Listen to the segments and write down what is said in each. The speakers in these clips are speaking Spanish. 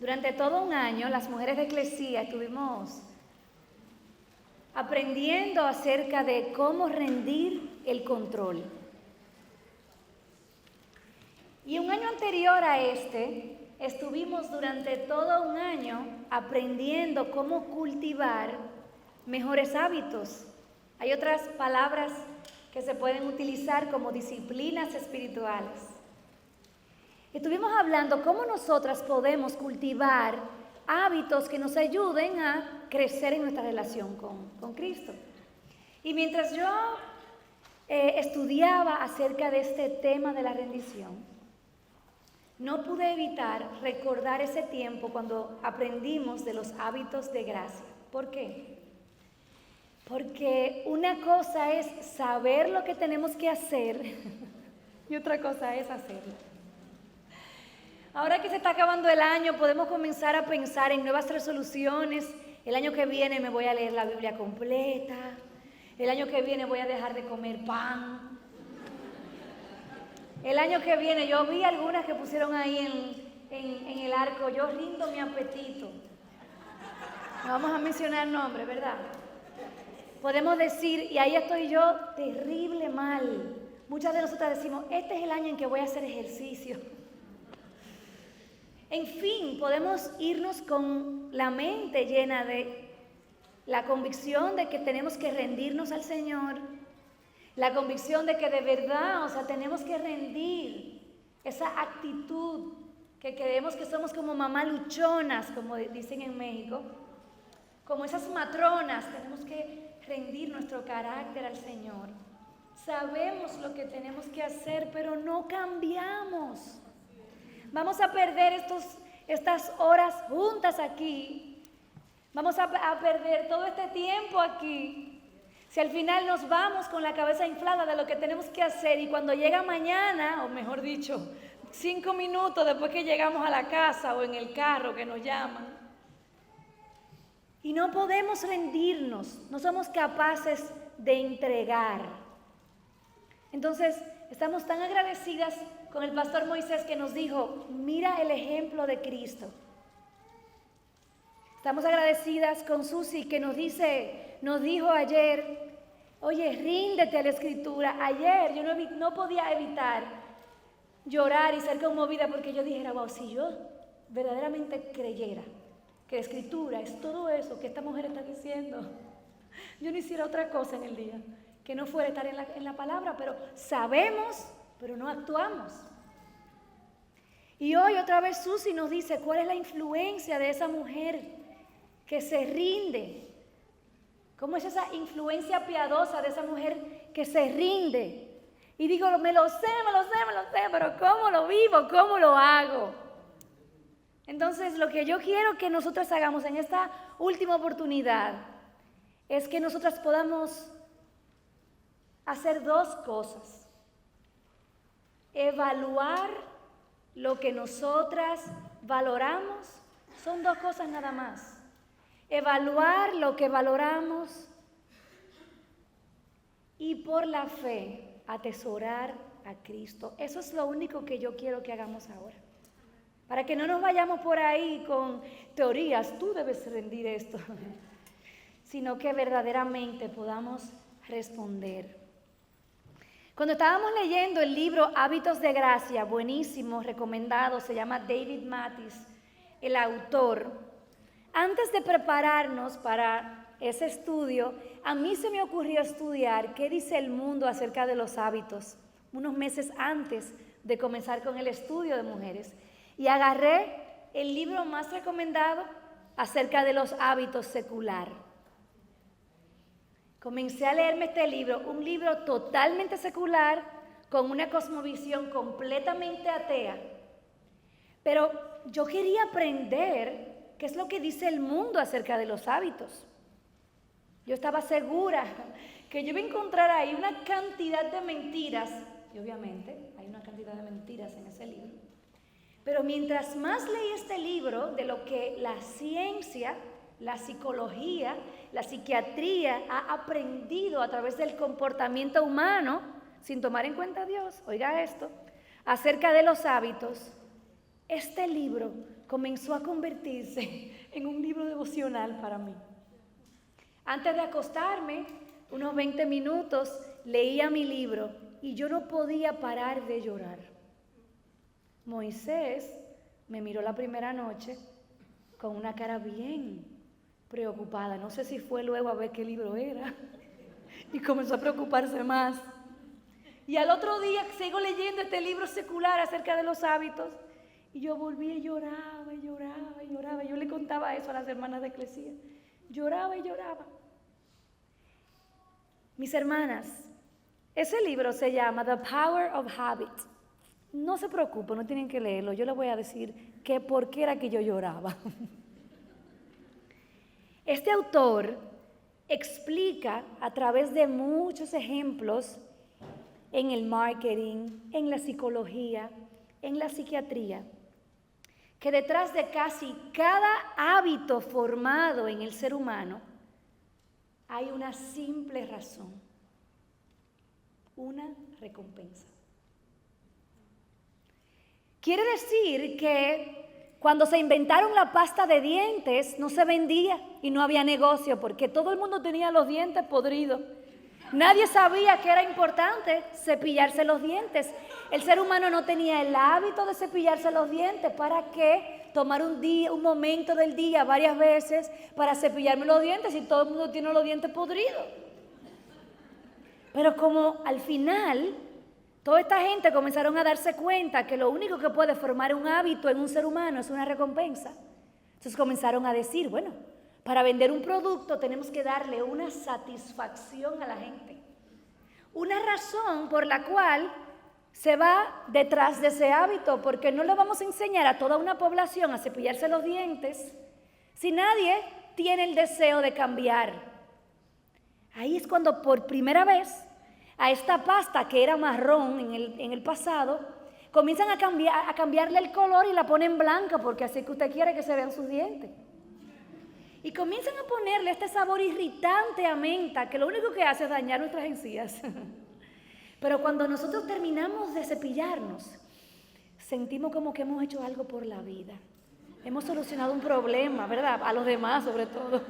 Durante todo un año, las mujeres de Eclesía estuvimos aprendiendo acerca de cómo rendir el control. Y un año anterior a este, estuvimos durante todo un año aprendiendo cómo cultivar mejores hábitos. Hay otras palabras que se pueden utilizar como disciplinas espirituales. Estuvimos hablando cómo nosotras podemos cultivar hábitos que nos ayuden a crecer en nuestra relación con Cristo. Y mientras yo estudiaba acerca de este tema de la rendición, no pude evitar recordar ese tiempo cuando aprendimos de los hábitos de gracia. ¿Por qué? Porque una cosa es saber lo que tenemos que hacer y otra cosa es hacerlo. Ahora que se está acabando el año, podemos comenzar a pensar en nuevas resoluciones. El año que viene me voy a leer la Biblia completa. El año que viene voy a dejar de comer pan. El año que viene, yo vi algunas que pusieron ahí en el arco, yo rindo mi apetito. No vamos a mencionar nombres, ¿verdad? Podemos decir, y ahí estoy yo, terrible mal. Muchas de nosotras decimos, este es el año en que voy a hacer ejercicio. En fin, podemos irnos con la mente llena de la convicción de que tenemos que rendirnos al Señor, la convicción de que de verdad, tenemos que rendir esa actitud que creemos que somos como mamá luchonas, como dicen en México, como esas matronas, tenemos que rendir nuestro carácter al Señor. Sabemos lo que tenemos que hacer, pero no cambiamos. Vamos a perder estas horas juntas aquí. Vamos a perder todo este tiempo aquí. Si al final nos vamos con la cabeza inflada de lo que tenemos que hacer y cuando llega mañana, o mejor dicho, 5 minutos después que llegamos a la casa o en el carro que nos llaman, y no podemos rendirnos, no somos capaces de entregar. Entonces, estamos tan agradecidas con el pastor Moisés que nos dijo, mira el ejemplo de Cristo. Estamos agradecidas con Susi que nos dijo ayer, oye, ríndete a la Escritura. Ayer yo no podía evitar llorar y ser conmovida porque yo dijera, wow, si yo verdaderamente creyera que la Escritura es todo eso que esta mujer está diciendo, yo no hiciera otra cosa en el día que no fuera estar en la palabra, pero sabemos, pero no actuamos. Y hoy otra vez Susi nos dice cuál es la influencia de esa mujer que se rinde. ¿Cómo es esa influencia piadosa de esa mujer que se rinde? Y digo, me lo sé, pero ¿cómo lo vivo? ¿Cómo lo hago? Entonces, lo que yo quiero que nosotros hagamos en esta última oportunidad es que nosotras podamos hacer dos cosas. Evaluar lo que nosotras valoramos. Son dos cosas nada más. Evaluar lo que valoramos y por la fe atesorar a Cristo. Eso es lo único que yo quiero que hagamos ahora. Para que no nos vayamos por ahí con teorías, tú debes rendir esto, sino que verdaderamente podamos responder. Cuando estábamos leyendo el libro Hábitos de Gracia, buenísimo, recomendado, se llama David Mathis, el autor. Antes de prepararnos para ese estudio, a mí se me ocurrió estudiar qué dice el mundo acerca de los hábitos, unos meses antes de comenzar con el estudio de mujeres. Y agarré el libro más recomendado acerca de los hábitos secular. Comencé a leerme este libro, un libro totalmente secular, con una cosmovisión completamente atea. Pero yo quería aprender qué es lo que dice el mundo acerca de los hábitos. Yo estaba segura que yo iba a encontrar ahí una cantidad de mentiras, y obviamente hay una cantidad de mentiras en ese libro. Pero mientras más leí este libro de lo que la ciencia, la psicología, la psiquiatría ha aprendido a través del comportamiento humano, sin tomar en cuenta a Dios, oiga esto, acerca de los hábitos, este libro comenzó a convertirse en un libro devocional para mí. Antes de acostarme, unos 20 minutos, leía mi libro y yo no podía parar de llorar. Moisés me miró la primera noche con una cara bien preocupada. No sé si fue luego a ver qué libro era y comenzó a preocuparse más. Y al otro día sigo leyendo este libro secular acerca de los hábitos y yo volví y lloraba y lloraba y lloraba. Yo le contaba eso a las hermanas de Eclesia. Lloraba y lloraba. Mis hermanas, ese libro se llama The Power of Habit. No se preocupen, no tienen que leerlo. Yo les voy a decir que por qué era que yo lloraba. Este autor explica a través de muchos ejemplos en el marketing, en la psicología, en la psiquiatría, que detrás de casi cada hábito formado en el ser humano hay una simple razón, una recompensa. Quiere decir que cuando se inventaron la pasta de dientes no se vendía y no había negocio porque todo el mundo tenía los dientes podridos. Nadie sabía que era importante cepillarse los dientes. El ser humano no tenía el hábito de cepillarse los dientes. ¿Para qué tomar un momento del día varias veces para cepillarme los dientes si todo el mundo tiene los dientes podridos? Pero como al final toda esta gente comenzaron a darse cuenta que lo único que puede formar un hábito en un ser humano es una recompensa. Entonces comenzaron a decir, bueno, para vender un producto tenemos que darle una satisfacción a la gente. Una razón por la cual se va detrás de ese hábito, porque no le vamos a enseñar a toda una población a cepillarse los dientes si nadie tiene el deseo de cambiar. Ahí es cuando por primera vez a esta pasta que era marrón en el pasado, comienzan a cambiarle el color y la ponen blanca porque así que usted quiere que se vean sus dientes. Y comienzan a ponerle este sabor irritante a menta, que lo único que hace es dañar nuestras encías. Pero cuando nosotros terminamos de cepillarnos, sentimos como que hemos hecho algo por la vida. Hemos solucionado un problema, ¿verdad? A los demás sobre todo.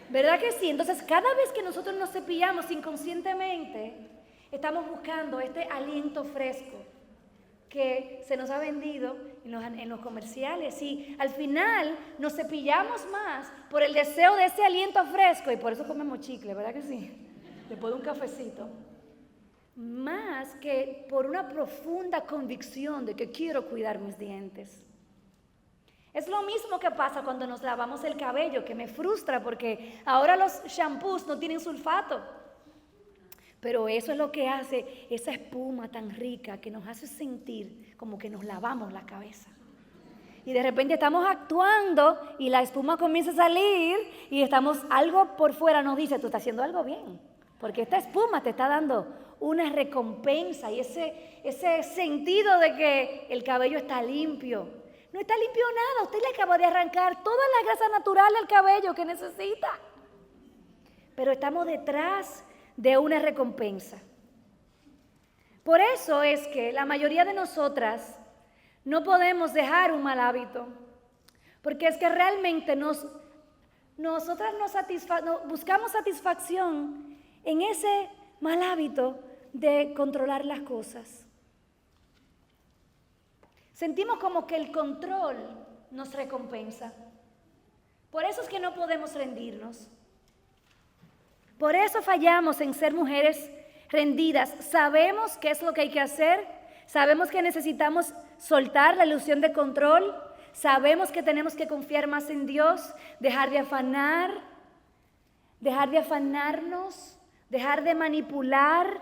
¿Verdad que sí? Entonces, cada vez que nosotros nos cepillamos inconscientemente, estamos buscando este aliento fresco que se nos ha vendido en los comerciales y al final nos cepillamos más por el deseo de ese aliento fresco y por eso comemos chicle, ¿verdad que sí? Después de un cafecito. Más que por una profunda convicción de que quiero cuidar mis dientes. Es lo mismo que pasa cuando nos lavamos el cabello, que me frustra porque ahora los shampoos no tienen sulfato. Pero eso es lo que hace esa espuma tan rica que nos hace sentir como que nos lavamos la cabeza. Y de repente estamos actuando y la espuma comienza a salir y algo por fuera nos dice, tú estás haciendo algo bien. Porque esta espuma te está dando una recompensa y ese sentido de que el cabello está limpio. No está limpio nada, usted le acaba de arrancar toda la grasa natural al cabello que necesita. Pero estamos detrás de una recompensa. Por eso es que la mayoría de nosotras no podemos dejar un mal hábito, porque es que realmente nosotras buscamos satisfacción en ese mal hábito de controlar las cosas. Sentimos como que el control nos recompensa. Por eso es que no podemos rendirnos. Por eso fallamos en ser mujeres rendidas. Sabemos qué es lo que hay que hacer. Sabemos que necesitamos soltar la ilusión de control. Sabemos que tenemos que confiar más en Dios, dejar de afanarnos, dejar de manipular.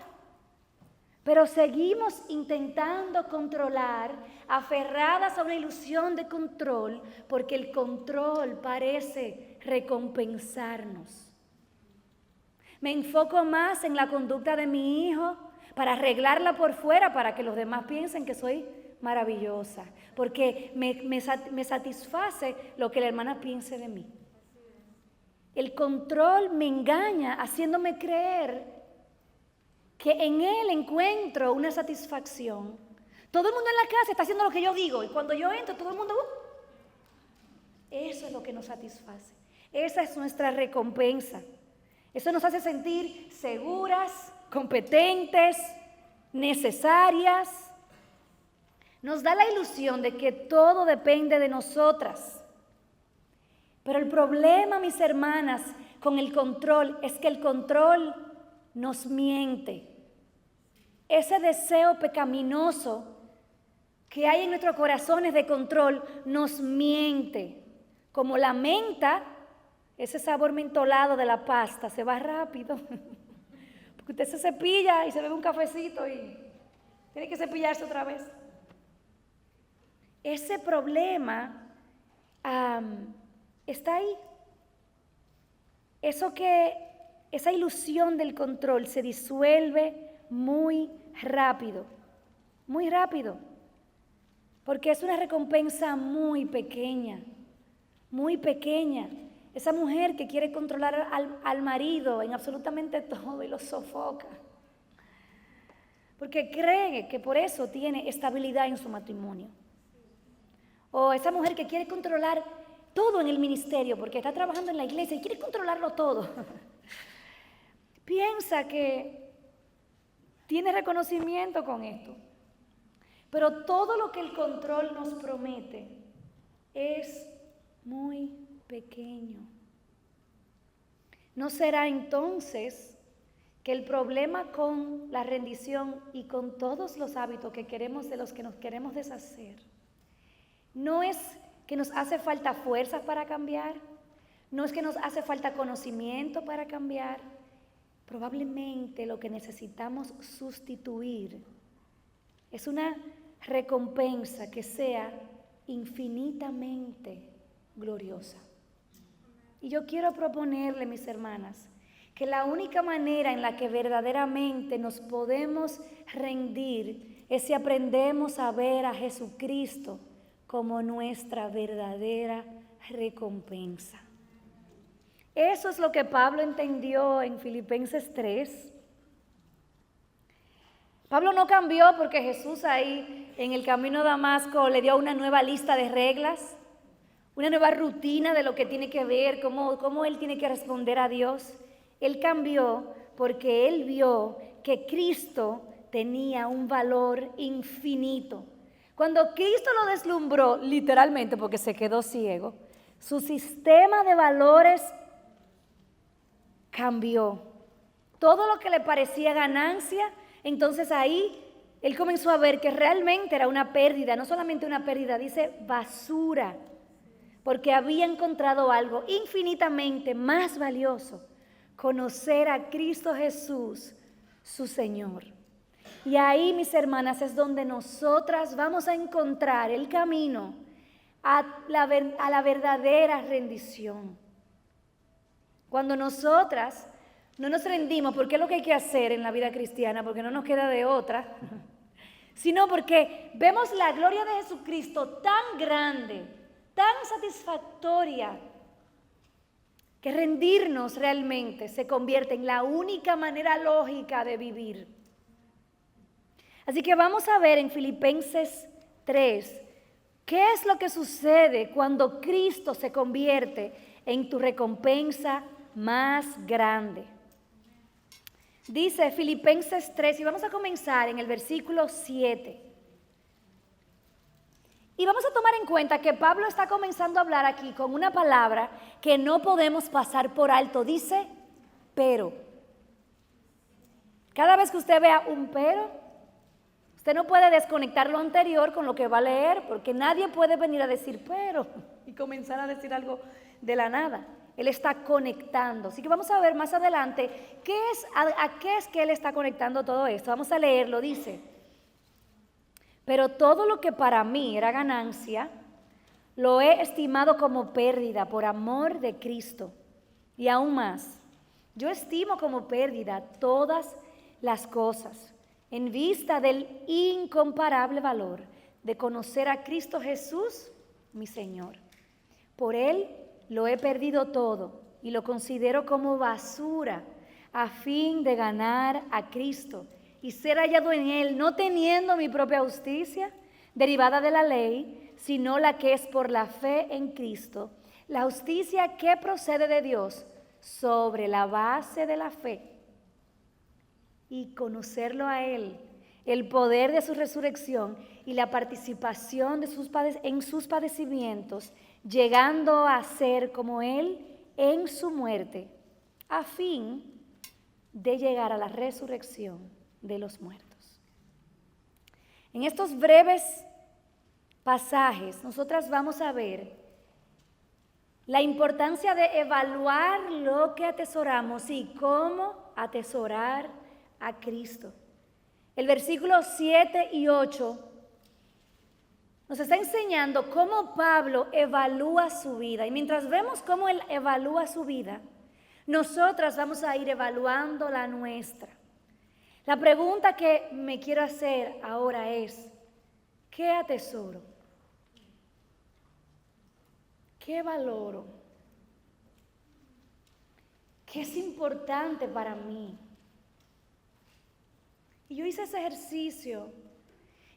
Pero seguimos intentando controlar, aferradas a una ilusión de control, porque el control parece recompensarnos. Me enfoco más en la conducta de mi hijo para arreglarla por fuera, para que los demás piensen que soy maravillosa, porque me satisface lo que la hermana piense de mí. El control me engaña, haciéndome creer que en él encuentro una satisfacción. Todo el mundo en la casa está haciendo lo que yo digo y cuando yo entro todo el mundo... Eso es lo que nos satisface. Esa es nuestra recompensa. Eso nos hace sentir seguras, competentes, necesarias. Nos da la ilusión de que todo depende de nosotras. Pero el problema, mis hermanas, con el control es que el control nos miente. Ese deseo pecaminoso que hay en nuestros corazones de control nos miente. Como la menta, ese sabor mentolado de la pasta se va rápido. Porque usted se cepilla y se bebe un cafecito y tiene que cepillarse otra vez. Ese problema está ahí. Esa ilusión del control se disuelve muy rápido, porque es una recompensa muy pequeña. Esa mujer que quiere controlar al marido en absolutamente todo y lo sofoca, porque cree que por eso tiene estabilidad en su matrimonio. O esa mujer que quiere controlar todo en el ministerio porque está trabajando en la iglesia y quiere controlarlo todo. Piensa que tiene reconocimiento con esto. Pero todo lo que el control nos promete es muy pequeño. ¿No será entonces que el problema con la rendición y con todos los hábitos que queremos, de los que nos queremos deshacer, no es que nos hace falta fuerza para cambiar, no es que nos hace falta conocimiento para cambiar? Probablemente lo que necesitamos sustituir es una recompensa que sea infinitamente gloriosa. Y yo quiero proponerle, mis hermanas, que la única manera en la que verdaderamente nos podemos rendir es si aprendemos a ver a Jesucristo como nuestra verdadera recompensa. Eso es lo que Pablo entendió en Filipenses 3. Pablo no cambió porque Jesús ahí en el camino a Damasco le dio una nueva lista de reglas, una nueva rutina de lo que tiene que ver, cómo él tiene que responder a Dios. Él cambió porque él vio que Cristo tenía un valor infinito. Cuando Cristo lo deslumbró, literalmente porque se quedó ciego, su sistema de valores cambió. Todo lo que le parecía ganancia, entonces ahí él comenzó a ver que realmente era una pérdida, no solamente una pérdida, dice basura, porque había encontrado algo infinitamente más valioso: conocer a Cristo Jesús, su Señor. Y ahí, mis hermanas, es donde nosotras vamos a encontrar el camino a la verdadera rendición. Cuando nosotras no nos rendimos, porque es lo que hay que hacer en la vida cristiana, porque no nos queda de otra, sino porque vemos la gloria de Jesucristo tan grande, tan satisfactoria, que rendirnos realmente se convierte en la única manera lógica de vivir. Así que vamos a ver en Filipenses 3, ¿qué es lo que sucede cuando Cristo se convierte en tu recompensa más grande? Dice Filipenses 3, y vamos a comenzar en el versículo 7. Y vamos a tomar en cuenta que Pablo está comenzando a hablar aquí con una palabra que no podemos pasar por alto. Dice, pero. Cada vez que usted vea un pero, usted no puede desconectar lo anterior con lo que va a leer, porque nadie puede venir a decir pero y comenzar a decir algo de la nada. Él está conectando. Así que vamos a ver más adelante a qué es que él está conectando todo esto. Vamos a leerlo, dice: pero todo lo que para mí era ganancia, lo he estimado como pérdida por amor de Cristo. Y aún más, yo estimo como pérdida todas las cosas, en vista del incomparable valor de conocer a Cristo Jesús, mi Señor. Por Él lo he perdido todo y lo considero como basura a fin de ganar a Cristo y ser hallado en Él, no teniendo mi propia justicia derivada de la ley, sino la que es por la fe en Cristo, la justicia que procede de Dios sobre la base de la fe, y conocerlo a Él, el poder de su resurrección y la participación de en sus padecimientos, llegando a ser como Él en su muerte, a fin de llegar a la resurrección de los muertos. En estos breves pasajes, nosotras vamos a ver la importancia de evaluar lo que atesoramos y cómo atesorar a Cristo. El versículo 7 y 8 nos está enseñando cómo Pablo evalúa su vida. Y mientras vemos cómo él evalúa su vida, nosotras vamos a ir evaluando la nuestra. La pregunta que me quiero hacer ahora es, ¿qué atesoro? ¿Qué valoro? ¿Qué es importante para mí? Y yo hice ese ejercicio.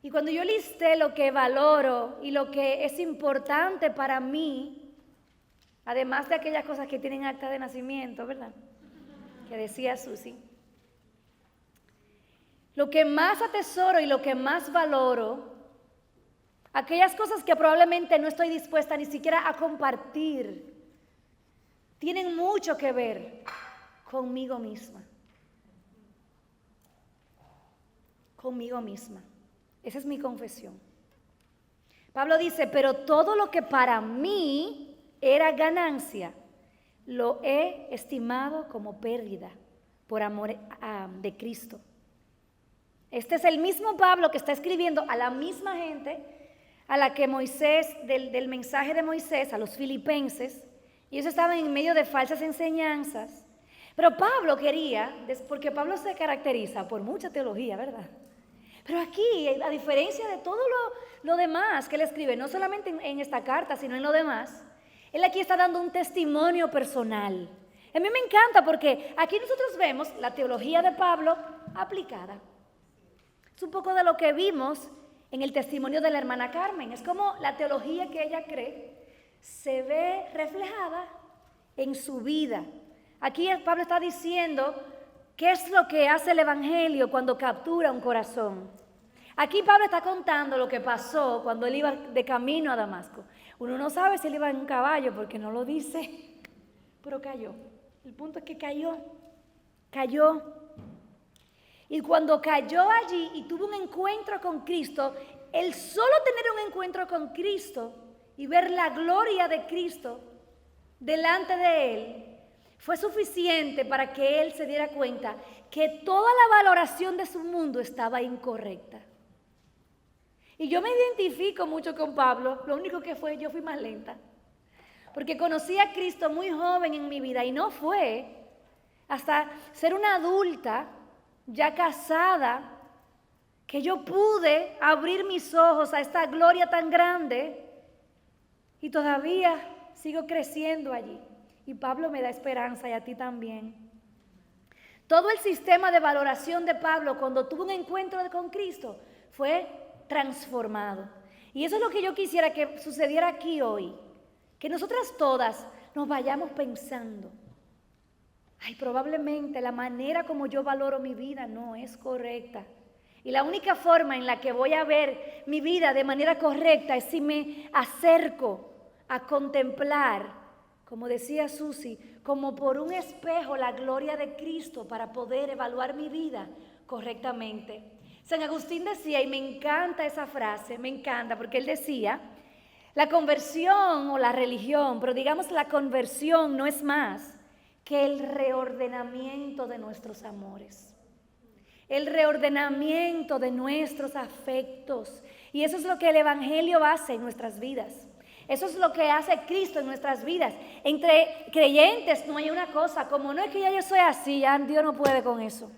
Y cuando yo listé lo que valoro y lo que es importante para mí, además de aquellas cosas que tienen acta de nacimiento, ¿verdad? Que decía Susi. Lo que más atesoro y lo que más valoro, aquellas cosas que probablemente no estoy dispuesta ni siquiera a compartir, tienen mucho que ver conmigo misma. Conmigo misma. Esa es mi confesión. Pablo dice, pero todo lo que para mí era ganancia, lo he estimado como pérdida por amor de Cristo. Este es el mismo Pablo que está escribiendo a la misma gente a la que Moisés, del mensaje de Moisés a los filipenses, y ellos estaban en medio de falsas enseñanzas. Pero Pablo quería, porque Pablo se caracteriza por mucha teología, ¿verdad? Pero aquí, a diferencia de todo lo demás que él escribe, no solamente en esta carta, sino en lo demás, él aquí está dando un testimonio personal. A mí me encanta porque aquí nosotros vemos la teología de Pablo aplicada. Es un poco de lo que vimos en el testimonio de la hermana Carmen. Es como la teología que ella cree se ve reflejada en su vida. Aquí Pablo está diciendo qué es lo que hace el evangelio cuando captura un corazón. Aquí Pablo está contando lo que pasó cuando él iba de camino a Damasco. Uno no sabe si él iba en un caballo porque no lo dice, pero cayó. El punto es que cayó. Y cuando cayó allí y tuvo un encuentro con Cristo, el solo tener un encuentro con Cristo y ver la gloria de Cristo delante de él, fue suficiente para que él se diera cuenta que toda la valoración de su mundo estaba incorrecta. Y yo me identifico mucho con Pablo, lo único que fue, yo fui más lenta. Porque conocí a Cristo muy joven en mi vida y no fue hasta ser una adulta, ya casada, que yo pude abrir mis ojos a esta gloria tan grande y todavía sigo creciendo allí. Y Pablo me da esperanza y a ti también. Todo el sistema de valoración de Pablo cuando tuvo un encuentro con Cristo fue transformado. Y eso es lo que yo quisiera que sucediera aquí hoy. Que nosotras todas nos vayamos pensando, ay, probablemente la manera como yo valoro mi vida no es correcta. Y la única forma en la que voy a ver mi vida de manera correcta es si me acerco a contemplar, como decía Susi, como por un espejo la gloria de Cristo para poder evaluar mi vida correctamente. San Agustín decía, y me encanta esa frase, me encanta, porque él decía, la conversión o la religión, pero digamos la conversión no es más que el reordenamiento de nuestros amores, el reordenamiento de nuestros afectos. Y eso es lo que el Evangelio hace en nuestras vidas. Eso es lo que hace Cristo en nuestras vidas. Entre creyentes no hay una cosa, como no es que ya yo soy así, ya Dios no puede con eso.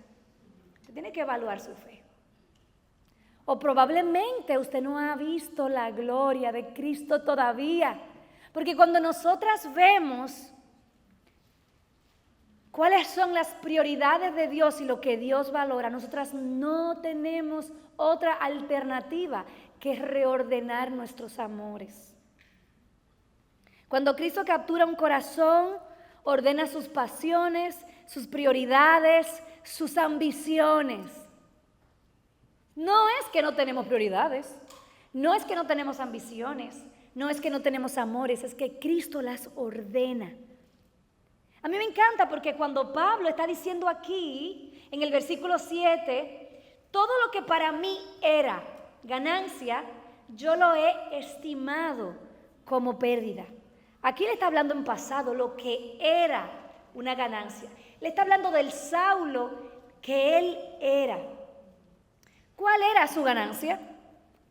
Usted tiene que evaluar su fe. O probablemente usted no ha visto la gloria de Cristo todavía. Porque cuando nosotras vemos cuáles son las prioridades de Dios y lo que Dios valora, nosotras no tenemos otra alternativa que reordenar nuestros amores. Cuando Cristo captura un corazón, ordena sus pasiones, sus prioridades, sus ambiciones. No es que no tenemos prioridades, no es que no tenemos ambiciones, no es que no tenemos amores, es que Cristo las ordena. A mí me encanta porque cuando Pablo está diciendo aquí, en el versículo 7, todo lo que para mí era ganancia, yo lo he estimado como pérdida. Aquí le está hablando en pasado, lo que era una ganancia. Le está hablando del Saulo que él era. ¿Cuál era su ganancia?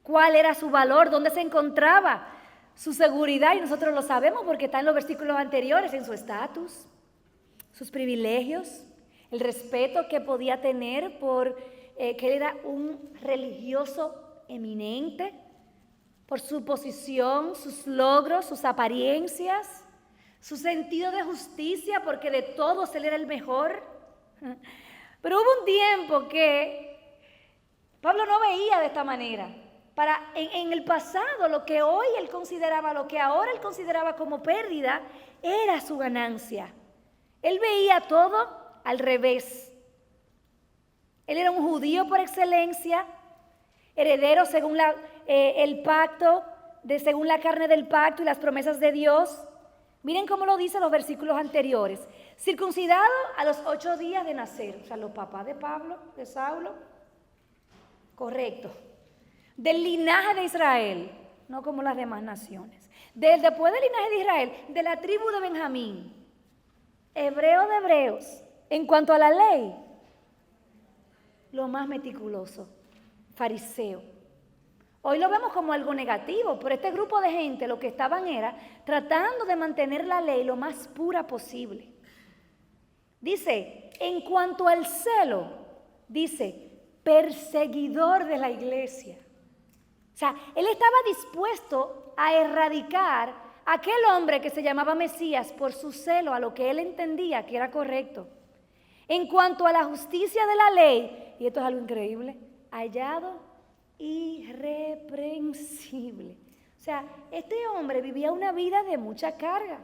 ¿Cuál era su valor? ¿Dónde se encontraba su seguridad? Y nosotros lo sabemos porque está en los versículos anteriores, en su estatus, sus privilegios, el respeto que podía tener por que él era un religioso eminente, por su posición, sus logros, sus apariencias, su sentido de justicia, porque de todos él era el mejor. Pero hubo un tiempo que Pablo no veía de esta manera. En el pasado, lo que hoy él consideraba, lo que ahora él consideraba como pérdida, era su ganancia. Él veía todo al revés. Él era un judío por excelencia, heredero según el pacto, según la carne del pacto y las promesas de Dios. Miren cómo lo dicen los versículos anteriores. Circuncidado a los 8 días de nacer. O sea, los papás de Pablo, de Saulo. Correcto. Del linaje de Israel, no como las demás naciones. Después del linaje de Israel, de la tribu de Benjamín. Hebreo de hebreos. En cuanto a la ley, lo más meticuloso. Fariseo. Hoy lo vemos como algo negativo, pero este grupo de gente lo que estaban era tratando de mantener la ley lo más pura posible. Dice, en cuanto al celo, dice, perseguidor de la iglesia. O sea, él estaba dispuesto a erradicar a aquel hombre que se llamaba Mesías por su celo a lo que él entendía que era correcto. En cuanto a la justicia de la ley, y esto es algo increíble, hallado irreprensible. O sea, este hombre vivía una vida de mucha carga.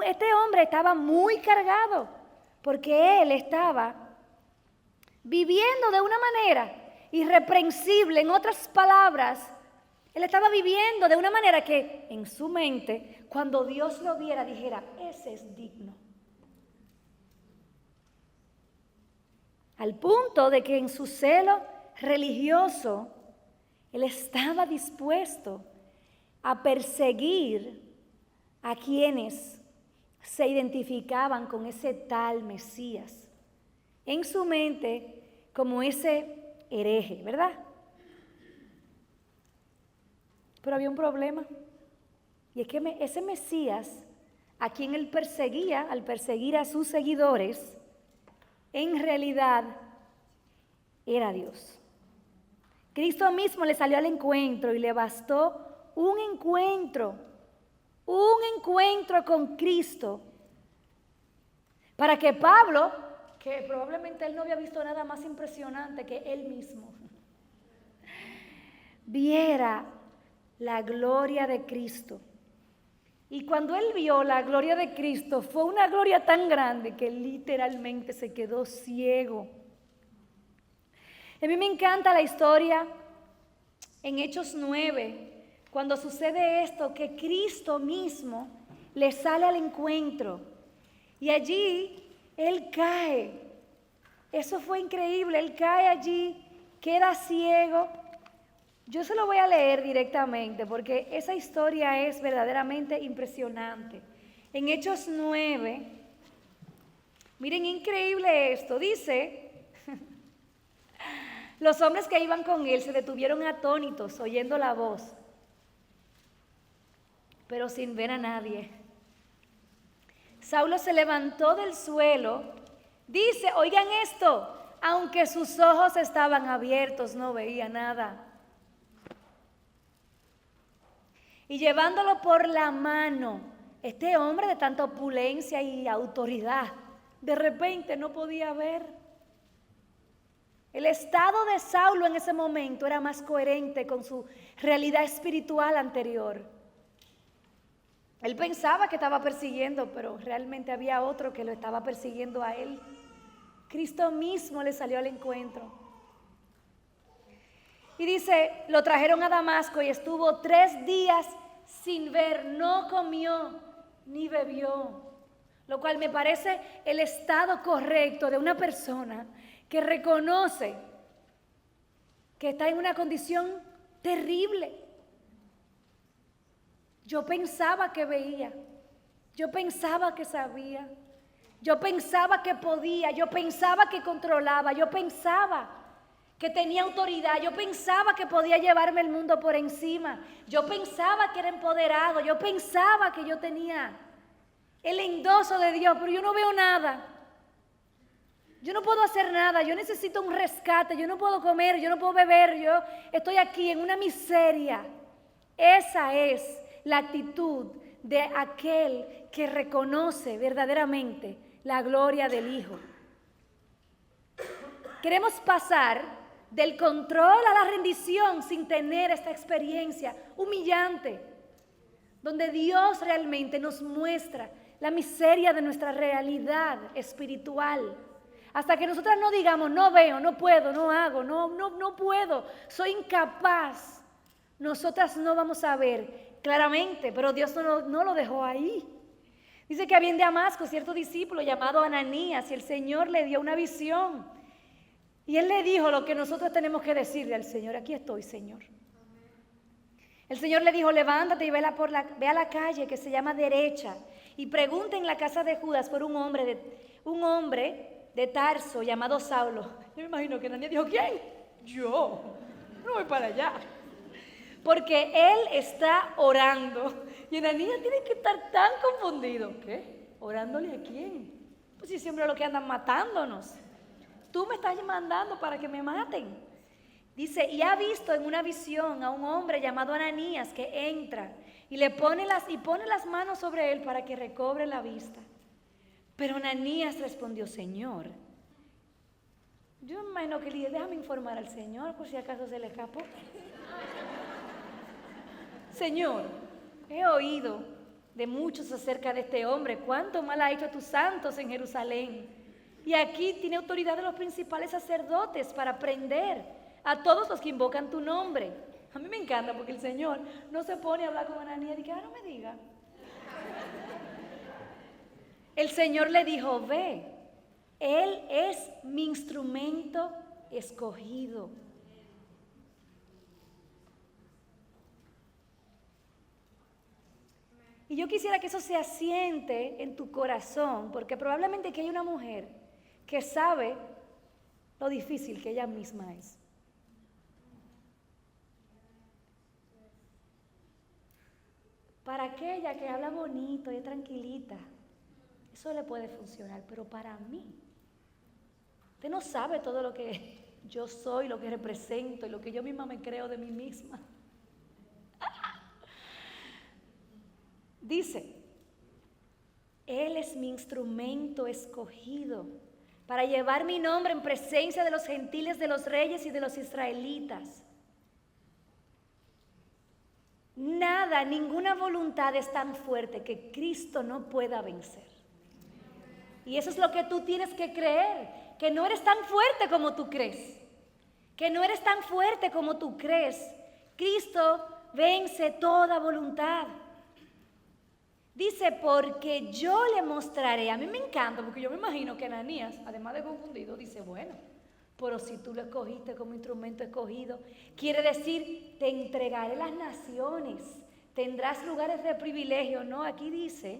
Este hombre estaba muy cargado porque él estaba viviendo de una manera irreprensible. En otras palabras, él estaba viviendo de una manera que en su mente, cuando Dios lo viera, dijera, ese es digno. Al punto de que en su celo religioso, él estaba dispuesto a perseguir a quienes se identificaban con ese tal Mesías. En su mente, como ese hereje, ¿verdad? Pero había un problema. Y es que ese Mesías, a quien él perseguía, al perseguir a sus seguidores, en realidad era Dios. Cristo mismo le salió al encuentro y le bastó un encuentro con Cristo para que Pablo, que probablemente él no había visto nada más impresionante que él mismo, viera la gloria de Cristo. Y cuando él vio la gloria de Cristo, fue una gloria tan grande que literalmente se quedó ciego. A mí me encanta la historia en Hechos 9, cuando sucede esto, que Cristo mismo le sale al encuentro y allí él cae. Eso fue increíble, él cae allí, queda ciego. Yo se lo voy a leer directamente porque esa historia es verdaderamente impresionante. En Hechos 9, miren, increíble esto, dice, los hombres que iban con él se detuvieron atónitos oyendo la voz, pero sin ver a nadie. Saulo se levantó del suelo, dice, oigan esto, aunque sus ojos estaban abiertos, no veía nada. Y llevándolo por la mano, Este hombre de tanta opulencia y autoridad, de repente no podía ver. El estado de Saulo en ese momento era más coherente con su realidad espiritual anterior. Él pensaba que estaba persiguiendo, pero realmente había otro que lo estaba persiguiendo a él. Cristo mismo le salió al encuentro. Y dice, lo trajeron a Damasco y estuvo 3 días sin ver, no comió ni bebió. Lo cual me parece el estado correcto de una persona que reconoce que está en una condición terrible. Yo pensaba que veía, yo pensaba que sabía, yo pensaba que podía, yo pensaba que controlaba, yo pensaba que tenía autoridad, yo pensaba que podía llevarme el mundo por encima, yo pensaba que era empoderado, yo pensaba que yo tenía el endoso de Dios, pero yo no veo nada. Yo no puedo hacer nada, yo necesito un rescate, yo no puedo comer, yo no puedo beber, yo estoy aquí en una miseria. Esa es la actitud de aquel que reconoce verdaderamente la gloria del Hijo. Queremos pasar del control a la rendición sin tener esta experiencia humillante, donde Dios realmente nos muestra la miseria de nuestra realidad espiritual. Hasta que nosotras no digamos, no veo, no puedo, no hago, no puedo, soy incapaz, nosotras no vamos a ver claramente, pero Dios no lo dejó ahí. Dice que había en Damasco cierto discípulo llamado Ananías y el Señor le dio una visión. Y él le dijo lo que nosotros tenemos que decirle al Señor, aquí estoy, Señor. El Señor le dijo, levántate y ve a la calle que se llama Derecha y pregunta en la casa de Judas por un hombre de Tarso llamado Saulo. Yo me imagino que Ananías dijo, ¿quién? Yo, no voy para allá. Porque él está orando. Y Ananías tiene que estar tan confundido. ¿Qué? ¿Orándole a quién? Pues si siempre lo que andan matándonos. Tú me estás mandando para que me maten. Dice, y ha visto en una visión a un hombre llamado Ananías que entra y pone las manos sobre él para que recobre la vista. Pero Ananías respondió, Señor, yo me imagino que le dije, déjame informar al Señor por si acaso se le escapó. Señor, he oído de muchos acerca de este hombre, cuánto mal ha hecho a tus santos en Jerusalén. Y aquí tiene autoridad de los principales sacerdotes para prender a todos los que invocan tu nombre. A mí me encanta porque el Señor no se pone a hablar con Ananías y dice, no me diga. El Señor le dijo, ve, Él es mi instrumento escogido. Y yo quisiera que eso se asiente en tu corazón, porque probablemente aquí hay una mujer que sabe lo difícil que ella misma es. Para aquella que habla bonito y es tranquilita, eso le puede funcionar, pero para mí, usted no sabe todo lo que yo soy, lo que represento y lo que yo misma me creo de mí misma. Dice, Él es mi instrumento escogido para llevar mi nombre en presencia de los gentiles, de los reyes y de los israelitas. Nada, ninguna voluntad es tan fuerte que Cristo no pueda vencer. Y eso es lo que tú tienes que creer, que no eres tan fuerte como tú crees, que no eres tan fuerte como tú crees. Cristo vence toda voluntad. Dice, porque yo le mostraré, a mí me encanta, porque yo me imagino que Ananías, además de confundido, dice, bueno, pero si tú lo escogiste como instrumento escogido, quiere decir, te entregaré las naciones, tendrás lugares de privilegio, ¿no? Aquí dice,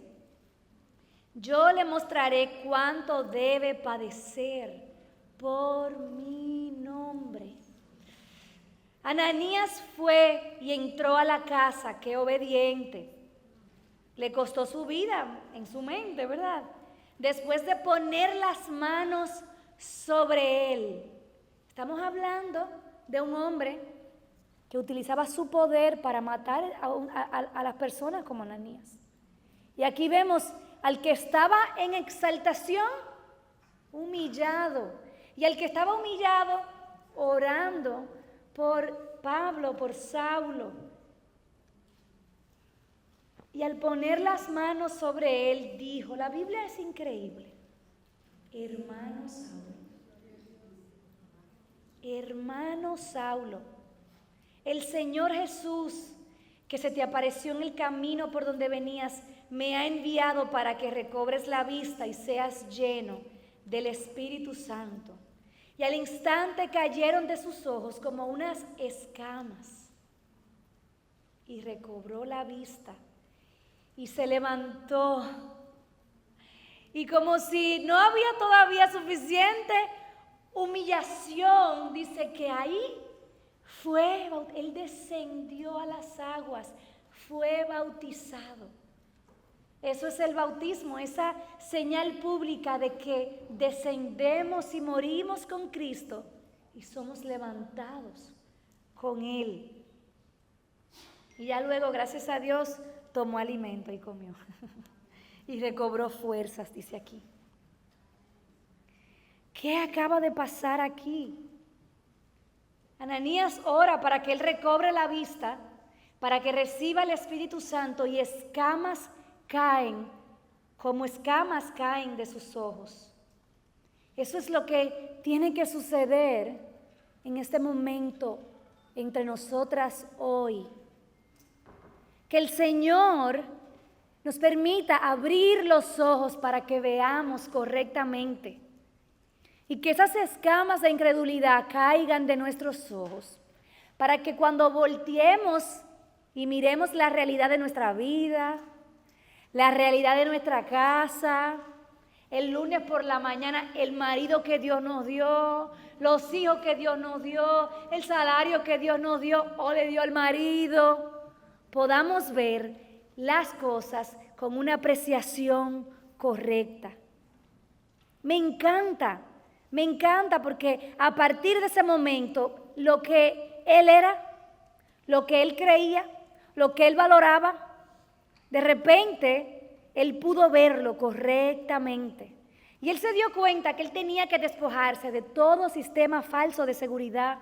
yo le mostraré cuánto debe padecer por mi nombre. Ananías fue y entró a la casa, qué obediente. Le costó su vida en su mente, ¿verdad? Después de poner las manos sobre él. Estamos hablando de un hombre que utilizaba su poder para matar a las personas como Ananías. Y aquí vemos al que estaba en exaltación, humillado. Y al que estaba humillado, orando por Pablo, por Saulo. Y al poner las manos sobre él, dijo, la Biblia es increíble, hermano Saulo, el Señor Jesús, que se te apareció en el camino por donde venías, me ha enviado para que recobres la vista y seas lleno del Espíritu Santo. Y al instante cayeron de sus ojos como unas escamas, y recobró la vista, y se levantó. Y como si no había todavía suficiente humillación, dice que ahí él descendió a las aguas, fue bautizado. Eso es el bautismo, esa señal pública de que descendemos y morimos con Cristo y somos levantados con Él. Y ya luego, gracias a Dios, tomó alimento y comió. Y recobró fuerzas, dice aquí. ¿Qué acaba de pasar aquí? Ananías ora para que él recobre la vista, para que reciba el Espíritu Santo, y escamas caen, como escamas caen de sus ojos. Eso es lo que tiene que suceder en este momento entre nosotras hoy. Que el Señor nos permita abrir los ojos para que veamos correctamente. Y que esas escamas de incredulidad caigan de nuestros ojos, para que cuando volteemos y miremos la realidad de nuestra vida, la realidad de nuestra casa, el lunes por la mañana, el marido que Dios nos dio, los hijos que Dios nos dio, el salario que Dios nos dio o le dio al marido, podamos ver las cosas con una apreciación correcta. Me encanta porque a partir de ese momento, lo que él era, lo que él creía, lo que él valoraba, de repente él pudo verlo correctamente. Y él se dio cuenta que él tenía que despojarse de todo sistema falso de seguridad,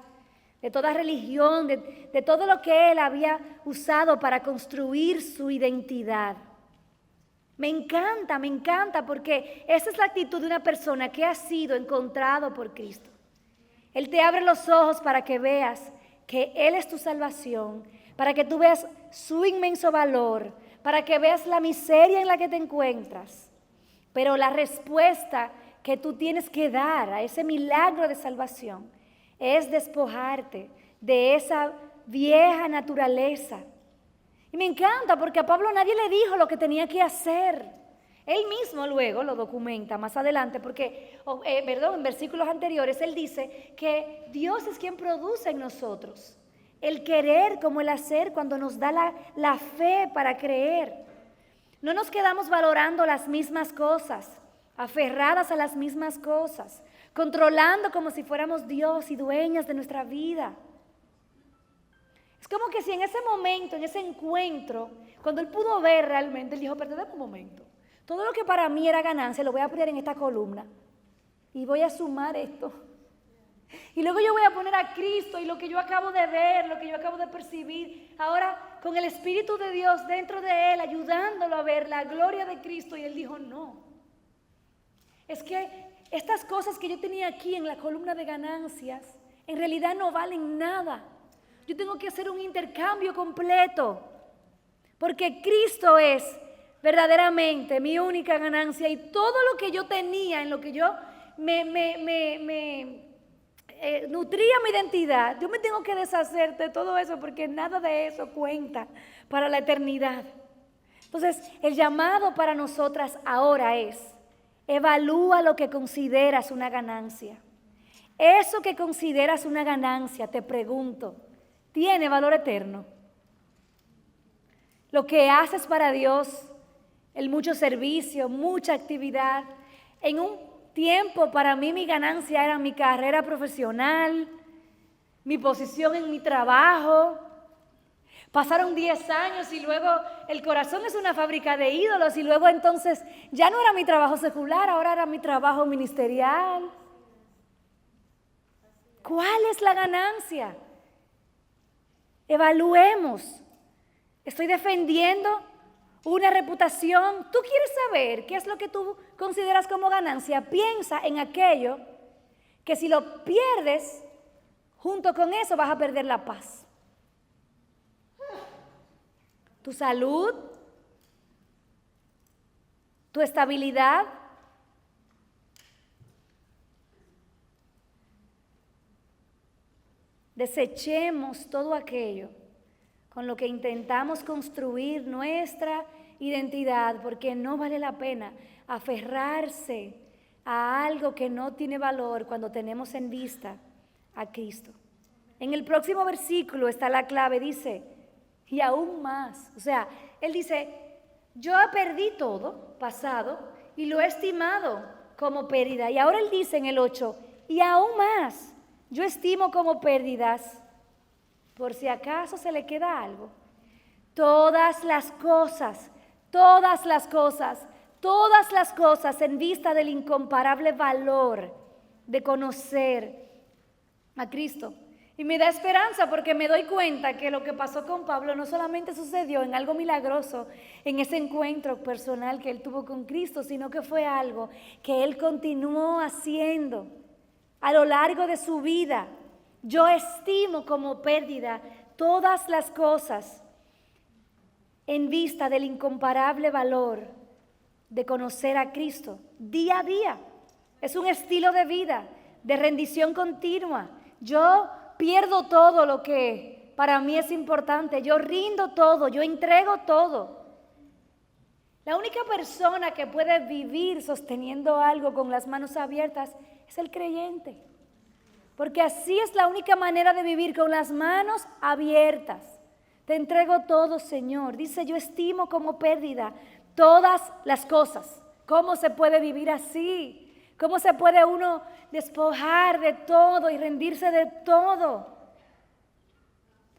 de toda religión, de todo lo que él había usado para construir su identidad. Me encanta porque esa es la actitud de una persona que ha sido encontrado por Cristo. Él te abre los ojos para que veas que Él es tu salvación, para que tú veas su inmenso valor, para que veas la miseria en la que te encuentras. Pero la respuesta que tú tienes que dar a ese milagro de salvación es despojarte de esa vieja naturaleza. Y me encanta porque a Pablo nadie le dijo lo que tenía que hacer. Él mismo luego lo documenta más adelante porque, en versículos anteriores, él dice que Dios es quien produce en nosotros el querer como el hacer cuando nos da la fe para creer. No nos quedamos valorando las mismas cosas, aferradas a las mismas cosas, controlando como si fuéramos Dios y dueñas de nuestra vida. Es como que si en ese momento, en ese encuentro, cuando él pudo ver realmente, él dijo, perdóname un momento, todo lo que para mí era ganancia lo voy a poner en esta columna y voy a sumar esto. Y luego yo voy a poner a Cristo y lo que yo acabo de ver, lo que yo acabo de percibir, ahora con el Espíritu de Dios dentro de él, ayudándolo a ver la gloria de Cristo. Y él dijo, no, es que estas cosas que yo tenía aquí en la columna de ganancias, en realidad no valen nada. Yo tengo que hacer un intercambio completo, porque Cristo es verdaderamente mi única ganancia y todo lo que yo tenía, en lo que yo nutría mi identidad, yo me tengo que deshacer de todo eso porque nada de eso cuenta para la eternidad. Entonces, el llamado para nosotras ahora es, evalúa lo que consideras una ganancia. Eso que consideras una ganancia, te pregunto, ¿tiene valor eterno? Lo que haces para Dios, el mucho servicio, mucha actividad. En un tiempo para mí mi ganancia era mi carrera profesional, mi posición en mi trabajo. Pasaron 10 años y luego el corazón es una fábrica de ídolos y luego entonces ya no era mi trabajo secular, ahora era mi trabajo ministerial. ¿Cuál es la ganancia? Evaluemos. ¿Estoy defendiendo una reputación? ¿Tú quieres saber qué es lo que tú consideras como ganancia? Piensa en aquello que si lo pierdes, junto con eso vas a perder la paz. Tu salud, tu estabilidad. Desechemos todo aquello con lo que intentamos construir nuestra identidad, porque no vale la pena aferrarse a algo que no tiene valor cuando tenemos en vista a Cristo. En el próximo versículo está la clave, dice, y aún más. O sea, él dice, yo perdí todo, pasado, y lo he estimado como pérdida. Y ahora él dice en el 8, y aún más, yo estimo como pérdidas, por si acaso se le queda algo. Todas las cosas en vista del incomparable valor de conocer a Cristo. Y me da esperanza porque me doy cuenta que lo que pasó con Pablo no solamente sucedió en algo milagroso, en ese encuentro personal que él tuvo con Cristo, sino que fue algo que él continuó haciendo a lo largo de su vida. Yo estimo como pérdida todas las cosas en vista del incomparable valor de conocer a Cristo día a día. Es un estilo de vida, de rendición continua. Yo pierdo todo lo que para mí es importante, yo rindo todo, yo entrego todo. La única persona que puede vivir sosteniendo algo con las manos abiertas es el creyente, porque así es la única manera de vivir, con las manos abiertas. Te entrego todo, Señor. Dice, yo estimo como pérdida todas las cosas. ¿Cómo se puede vivir así? ¿Cómo se puede uno despojar de todo y rendirse de todo?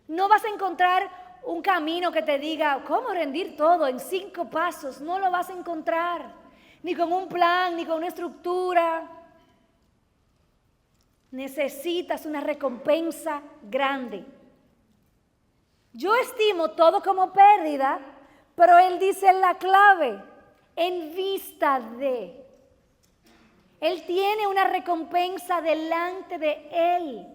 No vas a encontrar un camino que te diga cómo rendir todo en 5 pasos. No lo vas a encontrar, ni con un plan, ni con una estructura. Necesitas una recompensa grande. Yo estimo todo como pérdida, pero él dice la clave, en vista de. Él tiene una recompensa delante de él.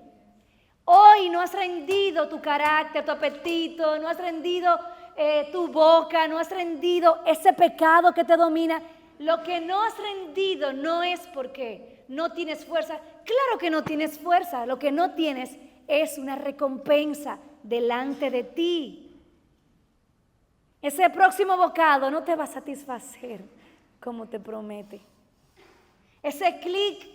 Hoy no has rendido tu carácter, tu apetito, no has rendido tu boca, no has rendido ese pecado que te domina. Lo que no has rendido no es porque no tienes fuerza. Claro que no tienes fuerza. Lo que no tienes es una recompensa delante de ti. Ese próximo bocado no te va a satisfacer como te promete. Ese clic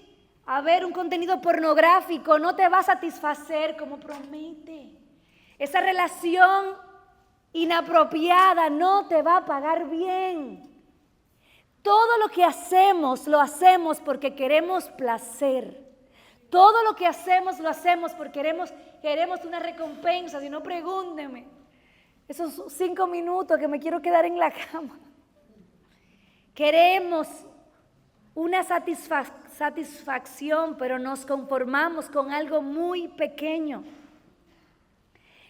a ver un contenido pornográfico no te va a satisfacer como promete. Esa relación inapropiada no te va a pagar bien. Todo lo que hacemos, lo hacemos porque queremos placer. Todo lo que hacemos, lo hacemos porque queremos una recompensa. Si no, pregúnteme. Esos 5 minutos que me quiero quedar en la cama. Queremos una satisfacción, pero nos conformamos con algo muy pequeño.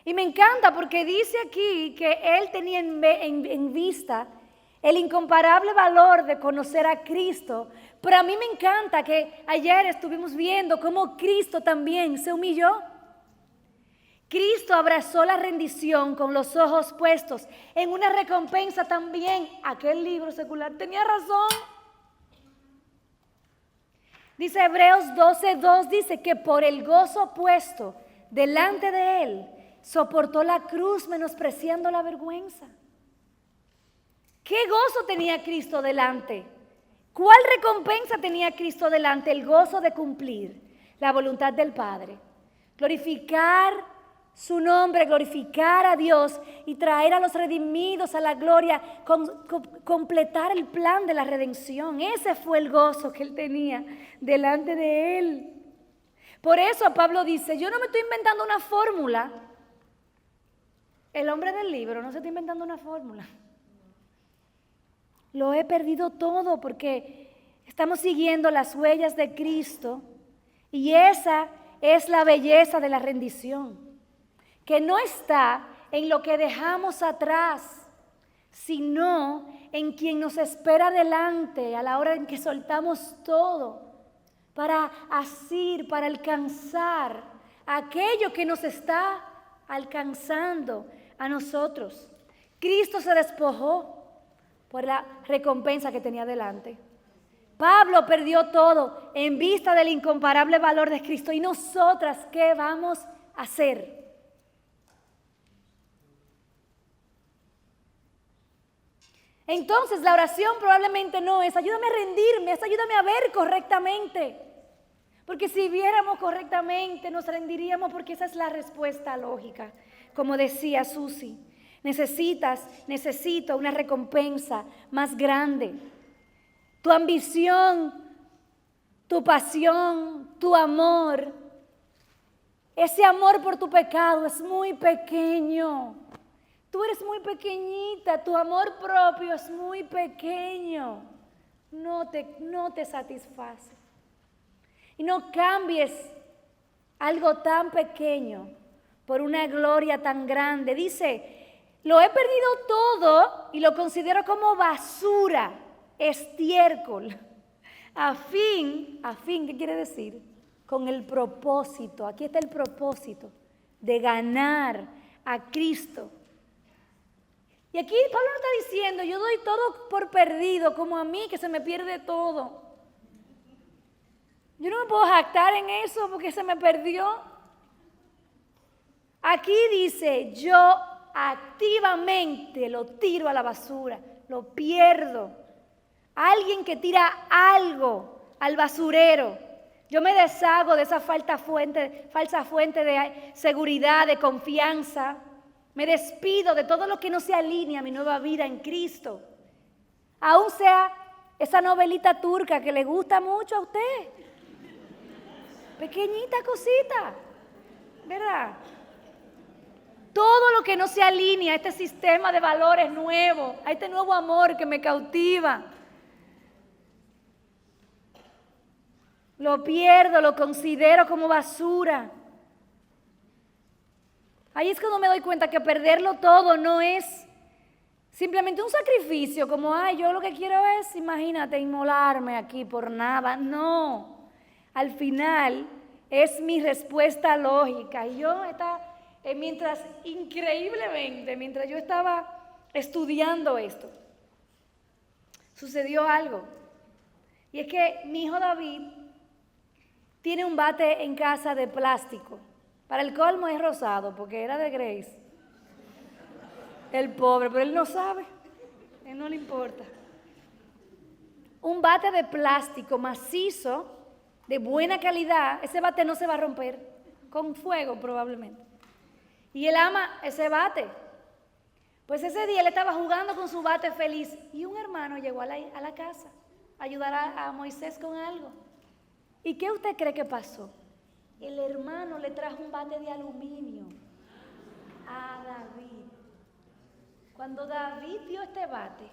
Y me encanta porque dice aquí que él tenía en vista el incomparable valor de conocer a Cristo. Pero a mí me encanta que ayer estuvimos viendo cómo Cristo también se humilló. Cristo abrazó la rendición con los ojos puestos en una recompensa también. Aquel libro secular tenía razón. Dice Hebreos 12:2, dice que por el gozo puesto delante de él, soportó la cruz menospreciando la vergüenza. ¿Qué gozo tenía Cristo delante? ¿Cuál recompensa tenía Cristo delante? El gozo de cumplir la voluntad del Padre, glorificar su nombre, glorificar a Dios y traer a los redimidos a la gloria, completar el plan de la redención. Ese fue el gozo que él tenía delante de él. Por eso Pablo dice, yo no me estoy inventando una fórmula. El hombre del libro no se está inventando una fórmula. Lo he perdido todo porque estamos siguiendo las huellas de Cristo y esa es la belleza de la rendición, que no está en lo que dejamos atrás, sino en quien nos espera delante a la hora en que soltamos todo para asir, para alcanzar aquello que nos está alcanzando a nosotros. Cristo se despojó por la recompensa que tenía delante. Pablo perdió todo en vista del incomparable valor de Cristo. ¿Y nosotras qué vamos a hacer? Entonces la oración probablemente no es ayúdame a rendirme, es ayúdame a ver correctamente. Porque si viéramos correctamente nos rendiríamos porque esa es la respuesta lógica. Como decía Susi, necesito una recompensa más grande. Tu ambición, tu pasión, tu amor, ese amor por tu pecado es muy pequeño. Tú eres muy pequeñita, tu amor propio es muy pequeño. No te satisface. Y no cambies algo tan pequeño por una gloria tan grande. Dice, lo he perdido todo y lo considero como basura, estiércol. A fin, ¿qué quiere decir? Con el propósito, aquí está el propósito de ganar a Cristo. Y aquí Pablo no está diciendo, yo doy todo por perdido, como a mí que se me pierde todo. Yo no me puedo jactar en eso porque se me perdió. Aquí dice, yo activamente lo tiro a la basura, lo pierdo. Alguien que tira algo al basurero. Yo me deshago de esa falsa fuente de seguridad, de confianza. Me despido de todo lo que no se alinea a mi nueva vida en Cristo. Aún sea esa novelita turca que le gusta mucho a usted. Pequeñita cosita, ¿verdad? Todo lo que no se alinea a este sistema de valores nuevo, a este nuevo amor que me cautiva. Lo pierdo, lo considero como basura. Ahí es cuando me doy cuenta que perderlo todo no es simplemente un sacrificio, como, yo lo que quiero es, imagínate, inmolarme aquí por nada. No, al final es mi respuesta lógica. Y yo mientras yo estaba estudiando esto, sucedió algo. Y es que mi hijo David tiene un bate en casa de plástico. Para el colmo es rosado, porque era de Grace. El pobre, pero él no sabe. A él no le importa. Un bate de plástico macizo, de buena calidad. Ese bate no se va a romper. Con fuego probablemente. Y él ama ese bate. Pues ese día él estaba jugando con su bate feliz. Y un hermano llegó a la casa a ayudar a Moisés con algo. ¿Y qué usted cree que pasó? El hermano le trajo un bate de aluminio a David. Cuando David vio este bate,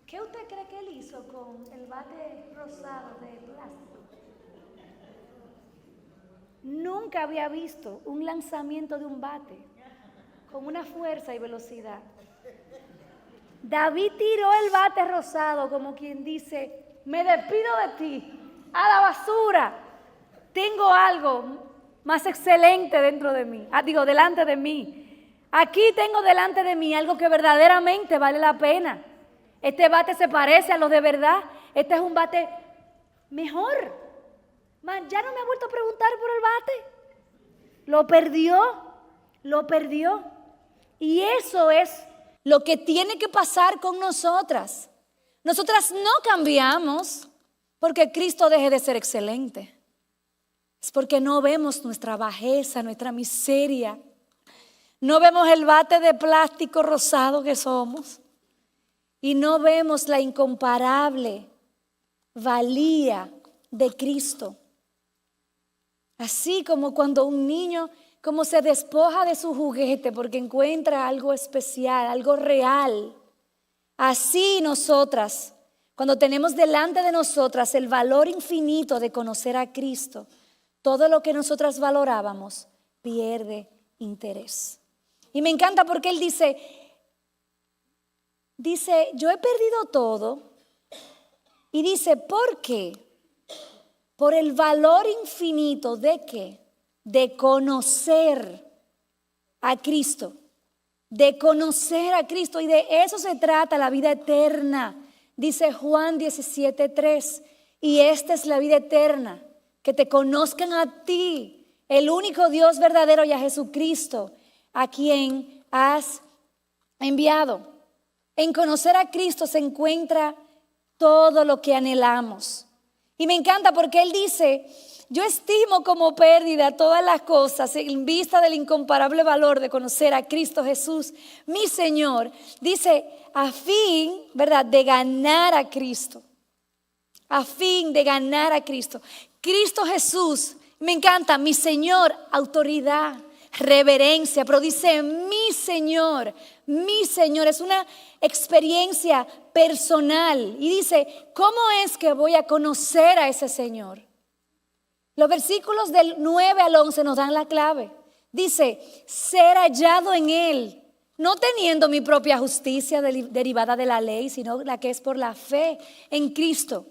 ¿qué usted cree que él hizo con el bate rosado de plástico? Nunca había visto un lanzamiento de un bate con una fuerza y velocidad. David tiró el bate rosado como quien dice, me despido de ti, a la basura. Tengo algo más excelente dentro de mí, delante de mí. Aquí tengo delante de mí algo que verdaderamente vale la pena. Este bate se parece a los de verdad. Este es un bate mejor. Ya no me ha vuelto a preguntar por el bate. Lo perdió. Y eso es lo que tiene que pasar con nosotras. Nosotras no cambiamos porque Cristo deje de ser excelente. Es porque no vemos nuestra bajeza, nuestra miseria. No vemos el bate de plástico rosado que somos. Y no vemos la incomparable valía de Cristo. Así como cuando un niño como se despoja de su juguete porque encuentra algo especial, algo real. Así nosotras, cuando tenemos delante de nosotras el valor infinito de conocer a Cristo, todo lo que nosotras valorábamos pierde interés. Y me encanta porque él dice, yo he perdido todo. Y dice, ¿por qué? Por el valor infinito de ¿qué? De conocer a Cristo. De conocer a Cristo. Y de eso se trata la vida eterna. Dice Juan 17:3. Y esta es la vida eterna. Que te conozcan a ti, el único Dios verdadero, y a Jesucristo, a quien has enviado. En conocer a Cristo se encuentra todo lo que anhelamos. Y me encanta porque él dice, yo estimo como pérdida todas las cosas en vista del incomparable valor de conocer a Cristo Jesús, mi Señor. Dice, a fin, ¿verdad?, de ganar a Cristo. A fin de ganar a Cristo. Cristo Jesús, me encanta, mi Señor, autoridad, reverencia, pero dice mi Señor, es una experiencia personal. Y dice, ¿cómo es que voy a conocer a ese Señor? Los versículos del 9 al 11 nos dan la clave. Dice, ser hallado en Él, no teniendo mi propia justicia derivada de la ley, sino la que es por la fe en Cristo.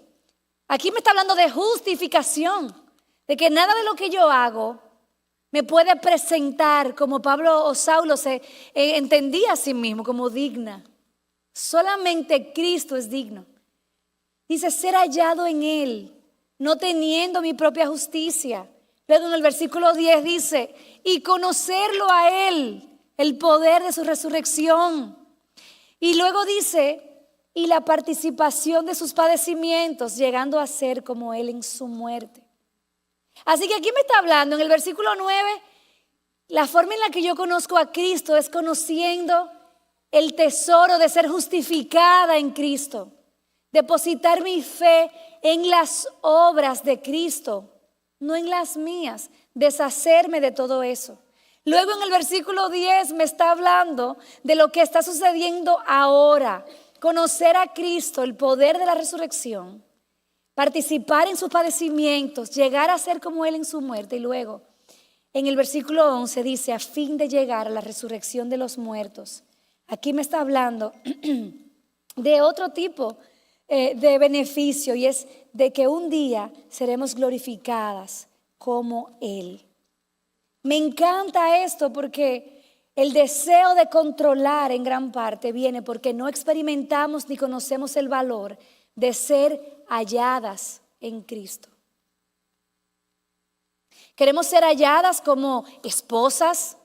Aquí me está hablando de justificación, de que nada de lo que yo hago me puede presentar como Pablo o Saulo se entendía a sí mismo como digna. Solamente Cristo es digno. Dice ser hallado en Él, no teniendo mi propia justicia. Luego en el versículo 10 dice, y conocerlo a Él, el poder de su resurrección. Y luego dice, y la participación de sus padecimientos, llegando a ser como Él en su muerte. Así que aquí me está hablando en el versículo 9, la forma en la que yo conozco a Cristo es conociendo el tesoro de ser justificada en Cristo. Depositar mi fe en las obras de Cristo, no en las mías. Deshacerme de todo eso. Luego en el versículo 10 me está hablando de lo que está sucediendo ahora. Conocer a Cristo, el poder de la resurrección. Participar en sus padecimientos, llegar a ser como Él en su muerte. Y luego, en el versículo 11 dice, a fin de llegar a la resurrección de los muertos. Aquí me está hablando de otro tipo de beneficio, y es de que un día seremos glorificadas como Él. Me encanta esto porque el deseo de controlar en gran parte viene porque no experimentamos ni conocemos el valor de ser halladas en Cristo. Queremos ser halladas como esposas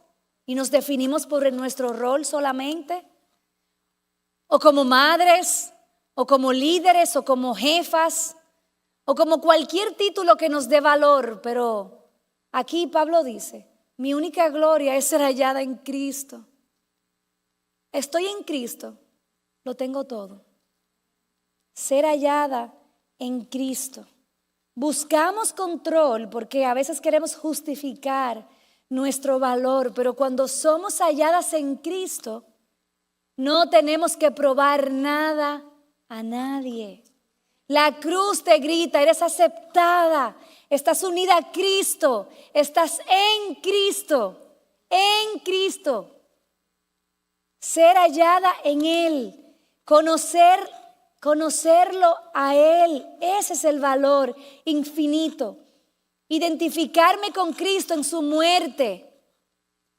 y nos definimos por nuestro rol solamente, o como madres, o como líderes, o como jefas, o como cualquier título que nos dé valor. Pero aquí Pablo dice, mi única gloria es ser hallada en Cristo. Estoy en Cristo, lo tengo todo. Ser hallada en Cristo. Buscamos control porque a veces queremos justificar nuestro valor, pero cuando somos halladas en Cristo, no tenemos que probar nada a nadie. La cruz te grita, eres aceptada, estás unida a Cristo, estás en Cristo, en Cristo. Ser hallada en Él, conocerlo a Él, ese es el valor infinito. Identificarme con Cristo en su muerte,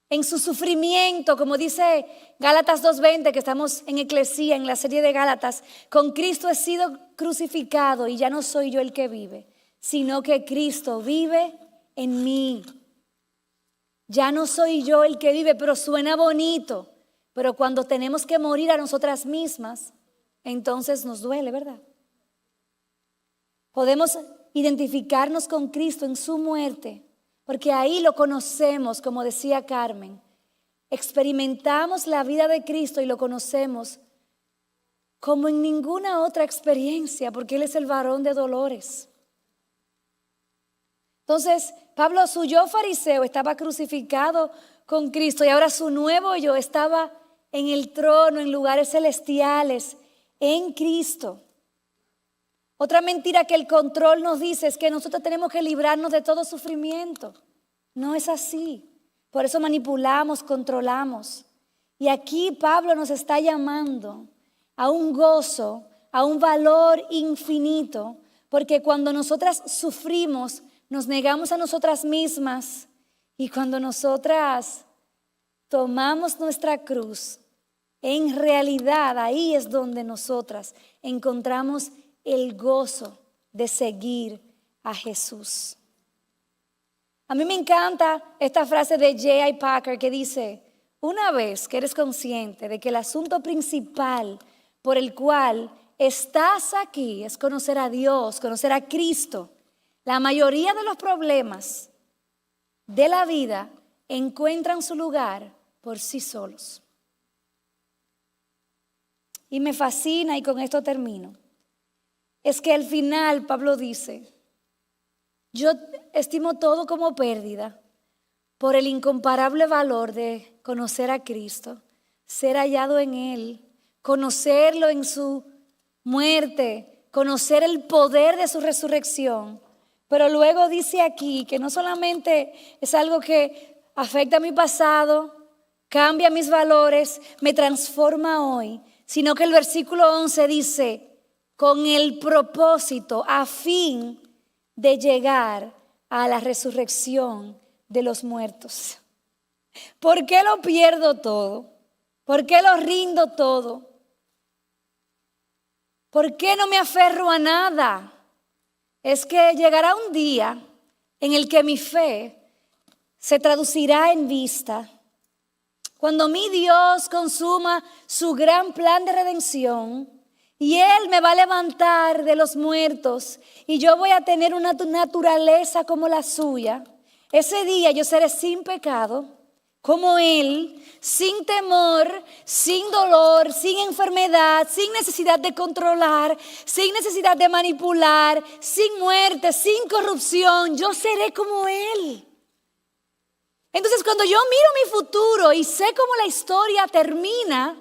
en su sufrimiento, como dice Gálatas 2:20, que estamos en Eclesía, en la serie de Gálatas. Con Cristo he sido crucificado y ya no soy yo el que vive, sino que Cristo vive en mí. Ya no soy yo el que vive, pero suena bonito. Pero cuando tenemos que morir a nosotras mismas, entonces nos duele, ¿verdad? Podemos identificarnos con Cristo en su muerte, porque ahí lo conocemos, como decía Carmen. Experimentamos la vida de Cristo y lo conocemos como en ninguna otra experiencia, porque Él es el varón de dolores. Entonces, Pablo, su yo fariseo, estaba crucificado con Cristo y ahora su nuevo yo estaba en el trono, en lugares celestiales, en Cristo. Otra mentira que el control nos dice es que nosotros tenemos que librarnos de todo sufrimiento. No es así. Por eso manipulamos, controlamos. Y aquí Pablo nos está llamando a un gozo, a un valor infinito, porque cuando nosotras sufrimos, nos negamos a nosotras mismas, y cuando nosotras tomamos nuestra cruz, en realidad ahí es donde nosotras encontramos el gozo de seguir a Jesús. A mí me encanta esta frase de J.I. Packer que dice: una vez que eres consciente de que el asunto principal por el cual estás aquí es conocer a Dios, conocer a Cristo, la mayoría de los problemas de la vida encuentran su lugar por sí solos. Y me fascina, y con esto termino, es que al final Pablo dice: yo estimo todo como pérdida por el incomparable valor de conocer a Cristo, ser hallado en Él, conocerlo en su muerte, conocer el poder de su resurrección. Pero luego dice aquí que no solamente es algo que afecta a mi pasado, cambia mis valores, me transforma hoy, sino que el versículo 11 dice: con el propósito, a fin de llegar a la resurrección de los muertos. ¿Por qué lo pierdo todo? ¿Por qué lo rindo todo? ¿Por qué no me aferro a nada? Es que llegará un día en el que mi fe se traducirá en vista. Cuando mi Dios consuma su gran plan de redención y Él me va a levantar de los muertos y yo voy a tener una naturaleza como la suya, ese día yo seré sin pecado, como Él, sin temor, sin dolor, sin enfermedad, sin necesidad de controlar, sin necesidad de manipular, sin muerte, sin corrupción. Yo seré como Él. Entonces, cuando yo miro mi futuro y sé cómo la historia termina,